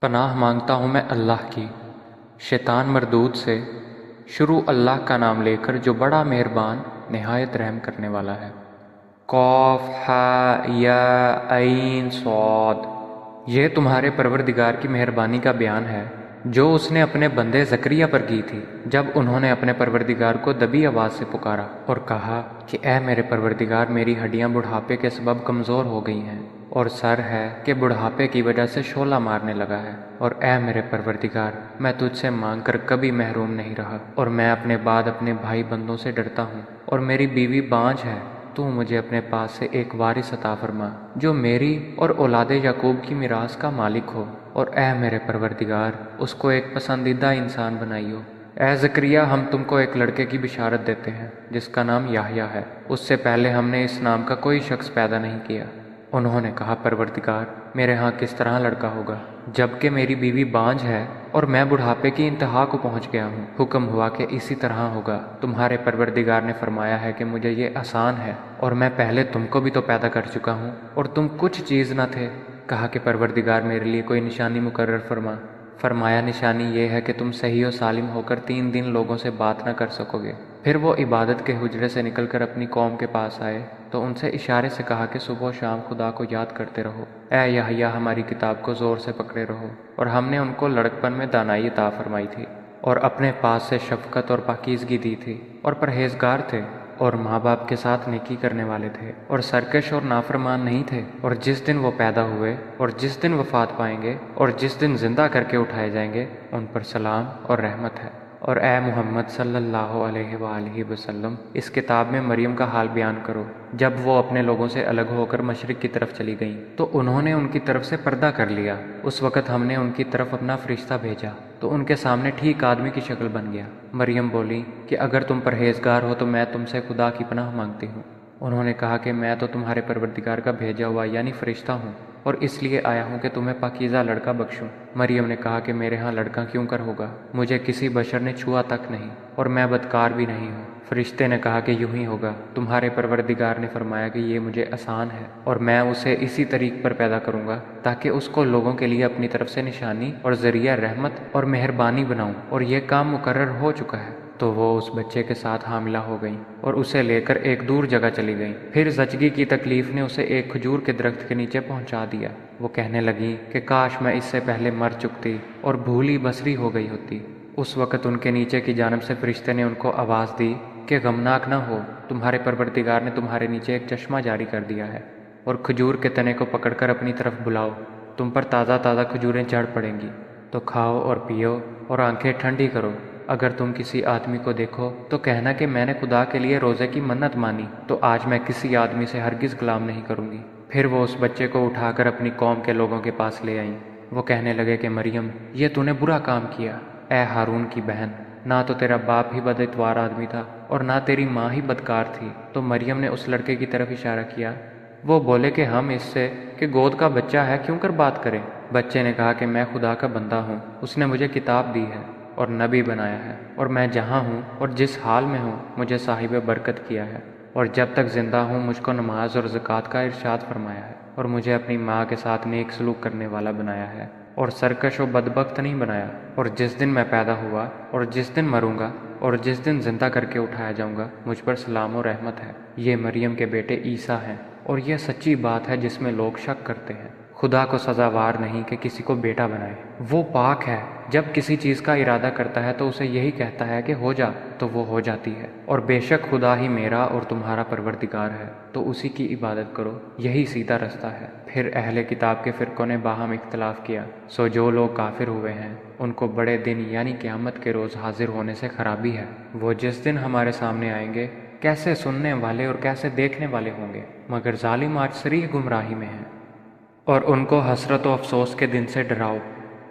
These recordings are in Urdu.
پناہ مانگتا ہوں میں اللہ کی شیطان مردود سے۔ شروع اللہ کا نام لے کر جو بڑا مہربان نہایت رحم کرنے والا ہے۔ قاف ہا یا عین صاد۔ یہ تمہارے پروردگار کی مہربانی کا بیان ہے جو اس نے اپنے بندے زکریا پر کی تھی جب انہوں نے اپنے پروردگار کو دبی آواز سے پکارا اور کہا کہ اے میرے پروردگار، میری ہڈیاں بڑھاپے کے سبب کمزور ہو گئی ہیں اور سر ہے کہ بڑھاپے کی وجہ سے شعلہ مارنے لگا ہے، اور اے میرے پروردگار، میں تجھ سے مانگ کر کبھی محروم نہیں رہا، اور میں اپنے بعد اپنے بھائی بندوں سے ڈرتا ہوں، اور میری بیوی بانجھ ہے۔ تو مجھے اپنے پاس سے ایک وارث عطا فرما جو میری اور اولاد یعقوب کی میراث کا مالک ہو، اور اے میرے پروردگار، اس کو ایک پسندیدہ انسان بنائیو۔ اے زکریا، ہم تم کو ایک لڑکے کی بشارت دیتے ہیں جس کا نام یحییٰ ہے۔ اس سے پہلے ہم نے اس نام کا کوئی شخص پیدا نہیں کیا۔ انہوں نے کہا، پروردگار، میرے ہاں کس طرح لڑکا ہوگا جبکہ میری بیوی بانجھ ہے اور میں بڑھاپے کی انتہا کو پہنچ گیا ہوں؟ حکم ہوا کہ اسی طرح ہوگا۔ تمہارے پروردگار نے فرمایا ہے کہ مجھے یہ آسان ہے، اور میں پہلے تم کو بھی تو پیدا کر چکا ہوں اور تم کچھ چیز نہ تھے۔ کہا کہ پروردگار، میرے لیے کوئی نشانی مقرر فرما۔ فرمایا، نشانی یہ ہے کہ تم صحیح و سالم ہو کر 3 دن لوگوں سے بات نہ کر سکو گے۔ پھر وہ عبادت کے حجرے سے نکل کر اپنی قوم کے پاس آئے تو ان سے اشارے سے کہا کہ صبح و شام خدا کو یاد کرتے رہو۔ اے یحییٰ، ہماری کتاب کو زور سے پکڑے رہو۔ اور ہم نے ان کو لڑکپن میں دانائی عطا فرمائی تھی، اور اپنے پاس سے شفقت اور پاکیزگی دی تھی، اور پرہیزگار تھے، اور ماں باپ کے ساتھ نیکی کرنے والے تھے، اور سرکش اور نافرمان نہیں تھے۔ اور جس دن وہ پیدا ہوئے اور جس دن وفات پائیں گے اور جس دن زندہ کر کے اٹھائے جائیں گے، ان پر سلام اور رحمت ہے۔ اور اے محمد صلی اللہ علیہ وآلہ وسلم، اس کتاب میں مریم کا حال بیان کرو۔ جب وہ اپنے لوگوں سے الگ ہو کر مشرق کی طرف چلی گئیں تو انہوں نے ان کی طرف سے پردہ کر لیا۔ اس وقت ہم نے ان کی طرف اپنا فرشتہ بھیجا تو ان کے سامنے ٹھیک آدمی کی شکل بن گیا۔ مریم بولی کہ اگر تم پرہیزگار ہو تو میں تم سے خدا کی پناہ مانگتی ہوں۔ انہوں نے کہا کہ میں تو تمہارے پروردگار کا بھیجا ہوا یعنی فرشتہ ہوں، اور اس لیے آیا ہوں کہ تمہیں پاکیزہ لڑکا بخشوں۔ مریم نے کہا کہ میرے ہاں لڑکا کیوں کر ہوگا؟ مجھے کسی بشر نے چھوا تک نہیں، اور میں بدکار بھی نہیں ہوں۔ فرشتے نے کہا کہ یوں ہی ہوگا، تمہارے پروردگار نے فرمایا کہ یہ مجھے آسان ہے، اور میں اسے اسی طریق پر پیدا کروں گا تاکہ اس کو لوگوں کے لیے اپنی طرف سے نشانی اور ذریعہ رحمت اور مہربانی بناؤں، اور یہ کام مقرر ہو چکا ہے۔ تو وہ اس بچے کے ساتھ حاملہ ہو گئیں اور اسے لے کر ایک دور جگہ چلی گئیں۔ پھر زچگی کی تکلیف نے اسے ایک کھجور کے درخت کے نیچے پہنچا دیا۔ وہ کہنے لگیں کہ کاش میں اس سے پہلے مر چکتی اور بھولی بصری ہو گئی ہوتی۔ اس وقت ان کے نیچے کی جانب سے فرشتے نے ان کو آواز دی کہ غمناک نہ ہو، تمہارے پروردگار نے تمہارے نیچے ایک چشمہ جاری کر دیا ہے، اور کھجور کے تنے کو پکڑ کر اپنی طرف بلاؤ، تم پر تازہ تازہ کھجوریں جھڑ پڑیں گی، تو کھاؤ اور پیو اور آنکھیں ٹھنڈی کرو۔ اگر تم کسی آدمی کو دیکھو تو کہنا کہ میں نے خدا کے لیے روزے کی منت مانی، تو آج میں کسی آدمی سے ہرگز کلام نہیں کروں گی۔ پھر وہ اس بچے کو اٹھا کر اپنی قوم کے لوگوں کے پاس لے آئیں۔ وہ کہنے لگے کہ مریم، یہ تو نے برا کام کیا۔ اے ہارون کی بہن، نہ تو تیرا باپ ہی بد اتوار آدمی تھا اور نہ تیری ماں ہی بدکار تھی۔ تو مریم نے اس لڑکے کی طرف اشارہ کیا۔ وہ بولے کہ ہم اس سے کہ گود کا بچہ ہے کیوں کر بات کریں؟ بچے نے کہا کہ میں خدا کا بندہ ہوں، اس نے مجھے کتاب دی ہے اور نبی بنایا ہے، اور میں جہاں ہوں اور جس حال میں ہوں مجھے صاحب برکت کیا ہے، اور جب تک زندہ ہوں مجھ کو نماز اور زکوٰۃ کا ارشاد فرمایا ہے، اور مجھے اپنی ماں کے ساتھ نیک سلوک کرنے والا بنایا ہے، اور سرکش و بدبخت نہیں بنایا۔ اور جس دن میں پیدا ہوا اور جس دن مروں گا اور جس دن زندہ کر کے اٹھایا جاؤں گا، مجھ پر سلام و رحمت ہے۔ یہ مریم کے بیٹے عیسیٰ ہیں، اور یہ سچی بات ہے جس میں لوگ شک کرتے ہیں۔ خدا کو سزاوار نہیں کہ کسی کو بیٹا بنائے۔ وہ پاک ہے، جب کسی چیز کا ارادہ کرتا ہے تو اسے یہی کہتا ہے کہ ہو جا، تو وہ ہو جاتی ہے۔ اور بے شک خدا ہی میرا اور تمہارا پروردگار ہے، تو اسی کی عبادت کرو، یہی سیدھا رستہ ہے۔ پھر اہل کتاب کے فرقوں نے باہم اختلاف کیا، سو جو لوگ کافر ہوئے ہیں ان کو بڑے دن یعنی قیامت کے روز حاضر ہونے سے خرابی ہے۔ وہ جس دن ہمارے سامنے آئیں گے کیسے سننے والے اور کیسے دیکھنے والے ہوں گے، مگر ظالم آج صریح گمراہی میں ہیں۔ اور ان کو حسرت و افسوس کے دن سے ڈراؤ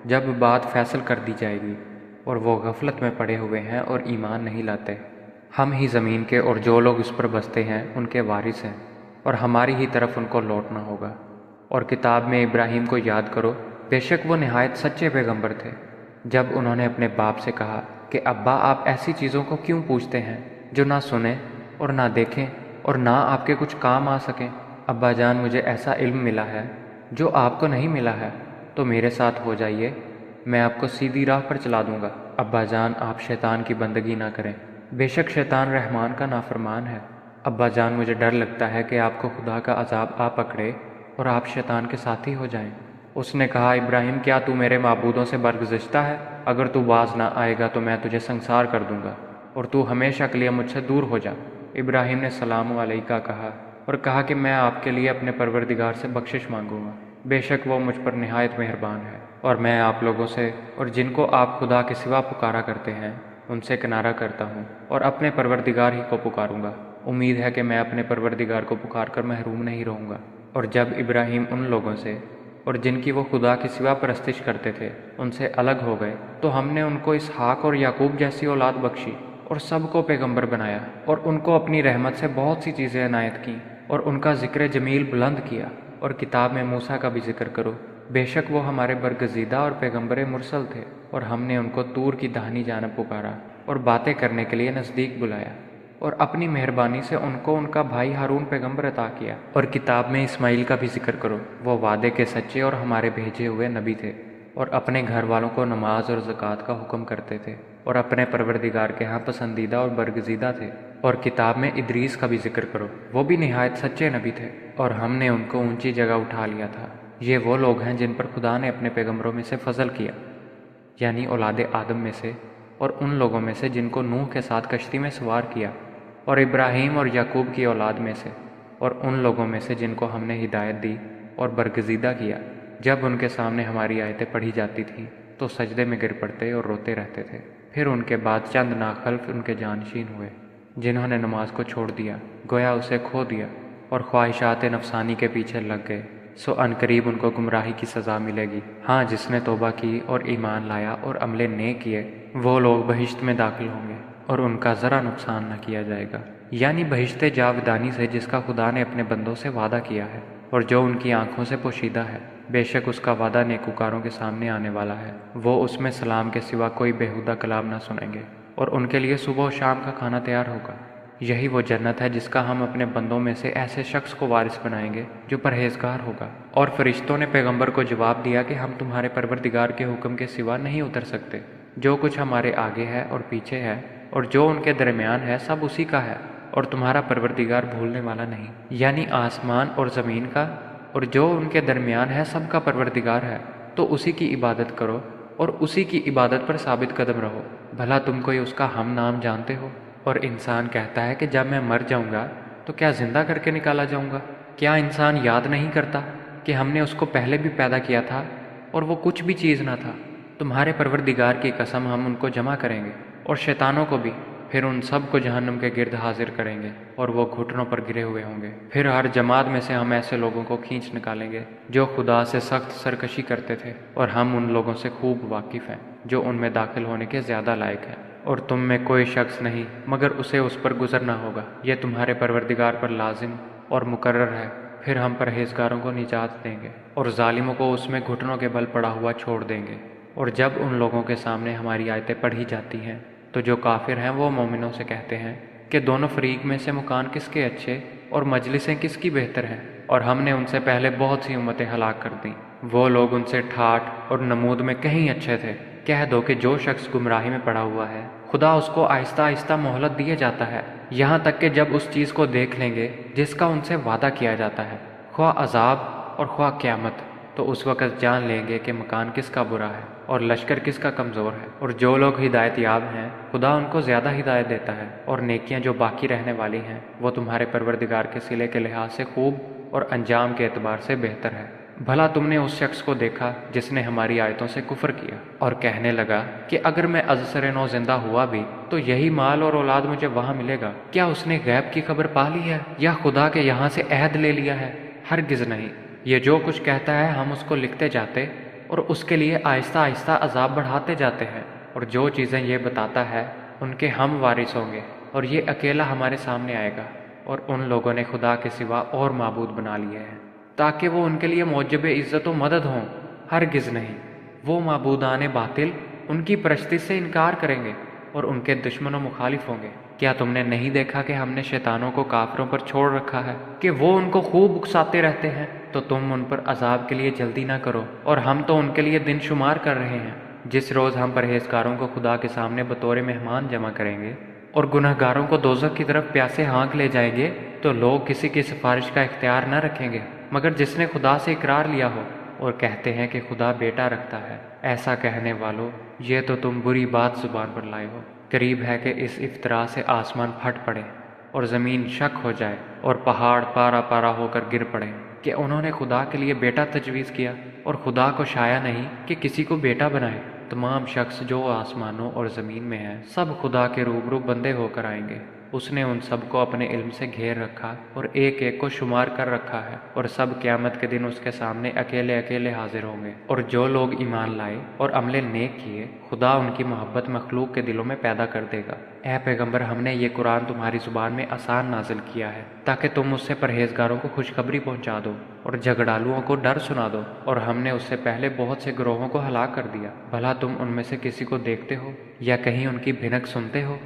جب بات فیصل کر دی جائے گی، اور وہ غفلت میں پڑے ہوئے ہیں اور ایمان نہیں لاتے۔ ہم ہی زمین کے اور جو لوگ اس پر بستے ہیں ان کے وارث ہیں، اور ہماری ہی طرف ان کو لوٹنا ہوگا۔ اور کتاب میں ابراہیم کو یاد کرو، بے شک وہ نہایت سچے پیغمبر تھے۔ جب انہوں نے اپنے باپ سے کہا کہ ابا، آپ ایسی چیزوں کو کیوں پوچھتے ہیں جو نہ سنیں اور نہ دیکھیں اور نہ آپ کے کچھ کام آ سکیں؟ ابا جان، مجھے ایسا علم ملا ہے جو آپ کو نہیں ملا ہے، تو میرے ساتھ ہو جائیے، میں آپ کو سیدھی راہ پر چلا دوں گا۔ ابا جان، آپ شیطان کی بندگی نہ کریں، بے شک شیطان رحمان کا نافرمان ہے۔ ابا جان، مجھے ڈر لگتا ہے کہ آپ کو خدا کا عذاب آ پکڑے اور آپ شیطان کے ساتھی ہو جائیں۔ اس نے کہا، ابراہیم، کیا تو میرے معبودوں سے برگزشتہ ہے؟ اگر تو باز نہ آئے گا تو میں تجھے سنسار کر دوں گا اور تو ہمیشہ کے لیے مجھ سے دور ہو جا۔ ابراہیم نے سلام علیکہ کہا اور کہا کہ میں آپ کے لیے اپنے پروردگار سے بخشش مانگوں گا، بے شک وہ مجھ پر نہایت مہربان ہے، اور میں آپ لوگوں سے اور جن کو آپ خدا کے سوا پکارا کرتے ہیں ان سے کنارہ کرتا ہوں اور اپنے پروردگار ہی کو پکاروں گا۔ امید ہے کہ میں اپنے پروردگار کو پکار کر محروم نہیں رہوں گا۔ اور جب ابراہیم ان لوگوں سے اور جن کی وہ خدا کے سوا پرستش کرتے تھے ان سے الگ ہو گئے تو ہم نے ان کو اسحاق اور یعقوب جیسی اولاد بخشی اور سب کو پیغمبر بنایا، اور ان کو اپنی رحمت سے بہت سی چیزیں عنایت کیں اور ان کا ذکر جمیل بلند کیا۔ اور کتاب میں موسیٰ کا بھی ذکر کرو، بے شک وہ ہمارے برگزیدہ اور پیغمبر مرسل تھے، اور ہم نے ان کو طور کی داہنی جانب پکارا اور باتیں کرنے کے لیے نزدیک بلایا، اور اپنی مہربانی سے ان کو ان کا بھائی ہارون پیغمبر عطا کیا۔ اور کتاب میں اسماعیل کا بھی ذکر کرو، وہ وعدے کے سچے اور ہمارے بھیجے ہوئے نبی تھے، اور اپنے گھر والوں کو نماز اور زکوٰۃ کا حکم کرتے تھے، اور اپنے پروردگار کے ہاں پسندیدہ اور برگزیدہ تھے۔ اور کتاب میں ادریس کا بھی ذکر کرو، وہ بھی نہایت سچے نبی تھے، اور ہم نے ان کو اونچی جگہ اٹھا لیا تھا۔ یہ وہ لوگ ہیں جن پر خدا نے اپنے پیغمبروں میں سے فضل کیا، یعنی اولاد آدم میں سے، اور ان لوگوں میں سے جن کو نوح کے ساتھ کشتی میں سوار کیا، اور ابراہیم اور یعقوب کی اولاد میں سے، اور ان لوگوں میں سے جن کو ہم نے ہدایت دی اور برگزیدہ کیا۔ جب ان کے سامنے ہماری آیتیں پڑھی جاتی تھیں تو سجدے میں گر پڑتے اور روتے رہتے تھے۔ پھر ان کے بعد چند ناخلف ان کے جانشین ہوئے جنہوں نے نماز کو چھوڑ دیا، گویا اسے کھو دیا، اور خواہشات نفسانی کے پیچھے لگ گئے، سو عنقریب ان کو گمراہی کی سزا ملے گی۔ ہاں، جس نے توبہ کی اور ایمان لایا اور عمل نیک کیے، وہ لوگ بہشت میں داخل ہوں گے اور ان کا ذرا نقصان نہ کیا جائے گا، یعنی بہشت جاودانی سے جس کا خدا نے اپنے بندوں سے وعدہ کیا ہے اور جو ان کی آنکھوں سے پوشیدہ ہے۔ بے شک اس کا وعدہ نیکوکاروں کے سامنے آنے والا ہے، وہ اس میں سلام کے سوا کوئی بیہودہ کلام نہ سنیں گے، اور ان کے لیے صبح و شام کا کھانا تیار ہوگا۔ یہی وہ جنت ہے جس کا ہم اپنے بندوں میں سے ایسے شخص کو وارث بنائیں گے جو پرہیزگار ہوگا۔ اور فرشتوں نے پیغمبر کو جواب دیا کہ ہم تمہارے پروردگار کے حکم کے سوا نہیں اتر سکتے، جو کچھ ہمارے آگے ہے اور پیچھے ہے اور جو ان کے درمیان ہے سب اسی کا ہے، اور تمہارا پروردگار بھولنے والا نہیں، یعنی آسمان اور زمین کا اور جو ان کے درمیان ہے سب کا پروردگار ہے، تو اسی کی عبادت کرو اور اسی کی عبادت پر ثابت قدم رہو۔ بھلا تم کوئی اس کا ہم نام جانتے ہو؟ اور انسان کہتا ہے کہ جب میں مر جاؤں گا تو کیا زندہ کر کے نکالا جاؤں گا؟ کیا انسان یاد نہیں کرتا کہ ہم نے اس کو پہلے بھی پیدا کیا تھا اور وہ کچھ بھی چیز نہ تھا؟ تمہارے پروردگار کی قسم، ہم ان کو جمع کریں گے اور شیطانوں کو بھی، پھر ان سب کو جہنم کے گرد حاضر کریں گے اور وہ گھٹنوں پر گرے ہوئے ہوں گے۔ پھر ہر جماعت میں سے ہم ایسے لوگوں کو کھینچ نکالیں گے جو خدا سے سخت سرکشی کرتے تھے، اور ہم ان لوگوں سے خوب واقف ہیں جو ان میں داخل ہونے کے زیادہ لائق ہیں۔ اور تم میں کوئی شخص نہیں مگر اسے اس پر گزرنا ہوگا، یہ تمہارے پروردگار پر لازم اور مقرر ہے۔ پھر ہم پرہیزگاروں کو نجات دیں گے اور ظالموں کو اس میں گھٹنوں کے بل پڑا ہوا چھوڑ دیں گے۔ اور جب ان لوگوں کے سامنے ہماری آیتیں پڑھی جاتی ہیں تو جو کافر ہیں وہ مومنوں سے کہتے ہیں کہ دونوں فریق میں سے مکان کس کے اچھے اور مجلسیں کس کی بہتر ہیں، اور ہم نے ان سے پہلے بہت سی امتیں ہلاک کر دیں، وہ لوگ ان سے ٹھاٹھ اور نمود میں کہیں اچھے تھے۔ کہہ دو کہ جو شخص گمراہی میں پڑا ہوا ہے خدا اس کو آہستہ آہستہ مہلت دیے جاتا ہے، یہاں تک کہ جب اس چیز کو دیکھ لیں گے جس کا ان سے وعدہ کیا جاتا ہے، خواہ عذاب اور خواہ قیامت، تو اس وقت جان لیں گے کہ مکان کس کا برا ہے اور لشکر کس کا کمزور ہے۔ اور جو لوگ ہدایت یاب ہیں خدا ان کو زیادہ ہدایت دیتا ہے، اور نیکیاں جو باقی رہنے والی ہیں وہ تمہارے پروردگار کے صلے کے لحاظ سے خوب اور انجام کے اعتبار سے بہتر ہے۔ بھلا تم نے اس شخص کو دیکھا جس نے ہماری آیتوں سے کفر کیا اور کہنے لگا کہ اگر میں ازسر نو زندہ ہوا بھی تو یہی مال اور اولاد مجھے وہاں ملے گا؟ کیا اس نے غیب کی خبر پا لی ہے یا خدا کے یہاں سے عہد لے لیا ہے؟ ہرگز نہیں۔ یہ جو کچھ کہتا ہے ہم اس کو لکھتے جاتے اور اس کے لیے آہستہ آہستہ عذاب بڑھاتے جاتے ہیں، اور جو چیزیں یہ بتاتا ہے ان کے ہم وارث ہوں گے، اور یہ اکیلا ہمارے سامنے آئے گا۔ اور ان لوگوں نے خدا کے سوا اور معبود بنا لیے ہیں تاکہ وہ ان کے لیے موجب عزت و مدد ہوں، ہرگز نہیں۔ وہ معبودان باطل ان کی پرستی سے انکار کریں گے اور ان کے دشمن و مخالف ہوں گے۔ کیا تم نے نہیں دیکھا کہ ہم نے شیطانوں کو کافروں پر چھوڑ رکھا ہے کہ وہ ان کو خوب اکساتے رہتے ہیں؟ تو تم ان پر عذاب کے لیے جلدی نہ کرو، اور ہم تو ان کے لیے دن شمار کر رہے ہیں۔ جس روز ہم پرہیزگاروں کو خدا کے سامنے بطور مہمان جمع کریں گے اور گنہگاروں کو دوزخ کی طرف پیاسے ہانک لے جائیں گے، تو لوگ کسی کی سفارش کا اختیار نہ رکھیں گے مگر جس نے خدا سے اقرار لیا ہو، اور کہتے ہیں کہ خدا بیٹا رکھتا ہے۔ ایسا کہنے والو، یہ تو تم بری بات زبان پر لائے ہو۔ قریب ہے کہ اس افطرا سے آسمان پھٹ پڑے اور زمین شک ہو جائے اور پہاڑ پارا پارا ہو کر گر پڑے کہ انہوں نے خدا کے لیے بیٹا تجویز کیا، اور خدا کو شایع نہیں کہ کسی کو بیٹا بنائے۔ تمام شخص جو آسمانوں اور زمین میں ہیں سب خدا کے روبرو بندے ہو کر آئیں گے۔ اس نے ان سب کو اپنے علم سے گھیر رکھا اور ایک ایک کو شمار کر رکھا ہے، اور سب قیامت کے دن اس کے سامنے اکیلے اکیلے حاضر ہوں گے۔ اور جو لوگ ایمان لائے اور عمل نیک کیے، خدا ان کی محبت مخلوق کے دلوں میں پیدا کر دے گا۔ اے پیغمبر، ہم نے یہ قرآن تمہاری زبان میں آسان نازل کیا ہے تاکہ تم اس سے پرہیزگاروں کو خوشخبری پہنچا دو اور جھگڑالوؤں کو ڈر سنا دو، اور ہم نے اس سے پہلے بہت سے گروہوں کو ہلاک کر دیا۔ بھلا تم ان میں سے کسی کو دیکھتے ہو یا کہیں ان کی بھنک سنتے ہو؟